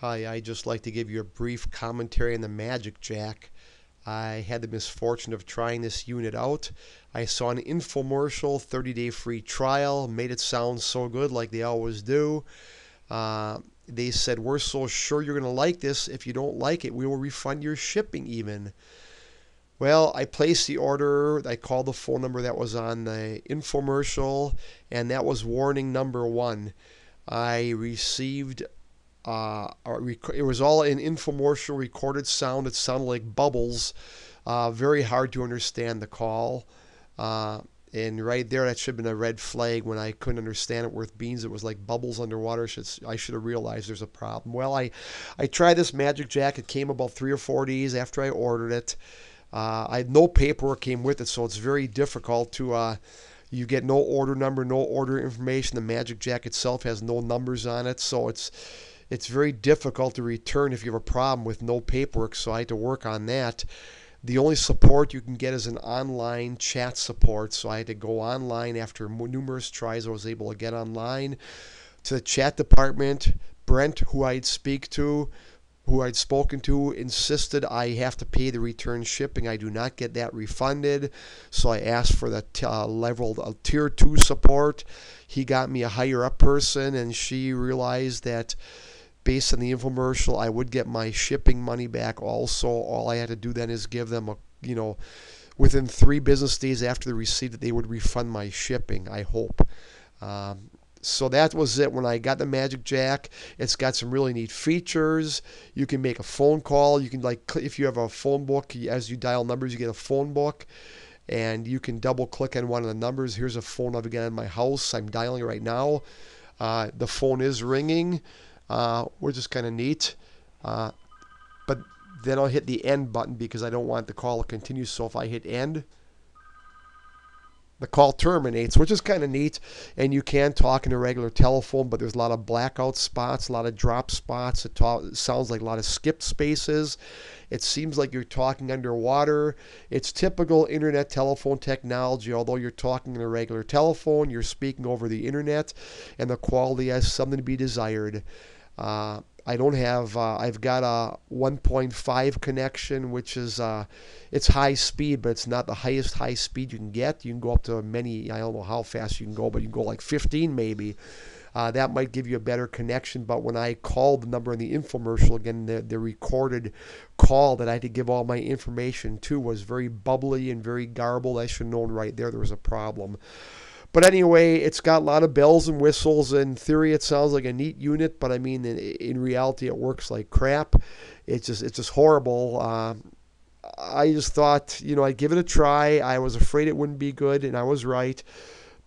Hi, I'd just like to give you a brief commentary on the Magic Jack. I had the misfortune of trying this unit out. I saw an infomercial, 30-day free trial, made it sound so good like they always do. They said, "We're so sure you're going to like this. If you don't like it, we will refund your shipping even." Well, I placed the order. I called the phone number that was on the infomercial, and that was warning number one. I received it was all in infomercial recorded sound. It sounded like bubbles. Very hard to understand the call. Uh, and right there, that should have been a red flag when I couldn't understand it worth beans. It was like bubbles underwater. I should have realized there's a problem. Well, I tried this Magic Jack. It came about 3 or 4 days after I ordered it. I had no paperwork came with it, so it's very difficult to. You get no order number, no order information. The Magic Jack itself has no numbers on it, so it's very difficult to return if you have a problem with no paperwork. So I had to work on that. The only support you can get is an online chat support. So I had to go online after numerous tries. I was able to get online to the chat department. Brent, who I'd spoken to, insisted I have to pay the return shipping. I do not get that refunded. So I asked for the level of tier 2 support. He got me a higher up person, and she realized that based on the infomercial, I would get my shipping money back also. All I had to do then is give them within 3 business days after the receipt that they would refund my shipping, I hope. So that was it when I got the Magic Jack. It's got some really neat features. You can make a phone call. You can, like, if you have a phone book, as you dial numbers, you get a phone book. And you can double click on one of the numbers. Here's a phone I've got in my house. I'm dialing it right now. The phone is ringing, which is kind of neat. But then I'll hit the end button because I don't want the call to continue. So if I hit end, the call terminates, which is kind of neat. And you can talk in a regular telephone, but there's a lot of blackout spots, a lot of drop spots. It sounds like a lot of skip spaces. It seems like you're talking underwater. It's typical internet telephone technology. Although you're talking in a regular telephone, you're speaking over the internet, and the quality has something to be desired. I don't have. I've got a 1.5 connection, which is it's high speed, but it's not the highest high speed you can get. You can go up to many. I don't know how fast you can go, but you can go like 15 maybe. That might give you a better connection. But when I called the number in the infomercial, again, the recorded call that I had to give all my information to was very bubbly and very garbled. I should have known right there was a problem. But anyway, it's got a lot of bells and whistles. In theory, it sounds like a neat unit, but I mean, in reality, it works like crap. It's just horrible. I just thought, I'd give it a try. I was afraid it wouldn't be good, and I was right.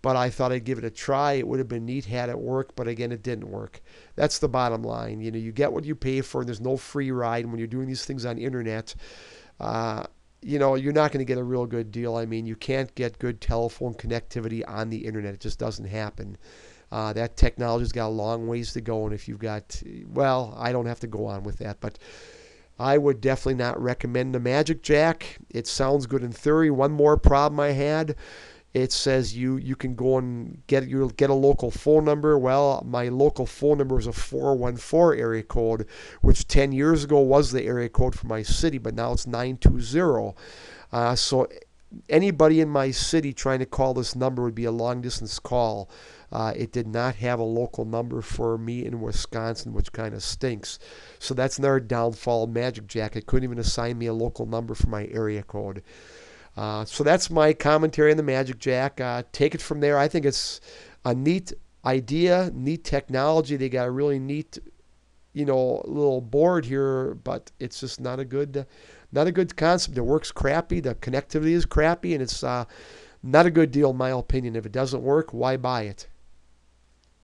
But I thought I'd give it a try. It would have been neat had it worked, but again, it didn't work. That's the bottom line. You get what you pay for, and there's no free ride. And when you're doing these things on the internet, you're not going to get a real good deal. I mean, you can't get good telephone connectivity on the internet. It just doesn't happen. That technology's got a long ways to go, and if you've got, well, I don't have to go on with that, but I would definitely not recommend the Magic Jack. It sounds good in theory. One more problem I had. It says you can go and get a local phone number. Well, my local phone number is a 414 area code, which 10 years ago was the area code for my city, but now it's 920. So anybody in my city trying to call this number would be a long distance call. It did not have a local number for me in Wisconsin, which kind of stinks. So that's another downfall of Magic Jack. It couldn't even assign me a local number for my area code. So that's my commentary on the Magic Jack. Take it from there. I think it's a neat idea, neat technology. They got a really neat, little board here, but it's just not a good concept. It works crappy. The connectivity is crappy, and it's not a good deal in my opinion. If it doesn't work, why buy it?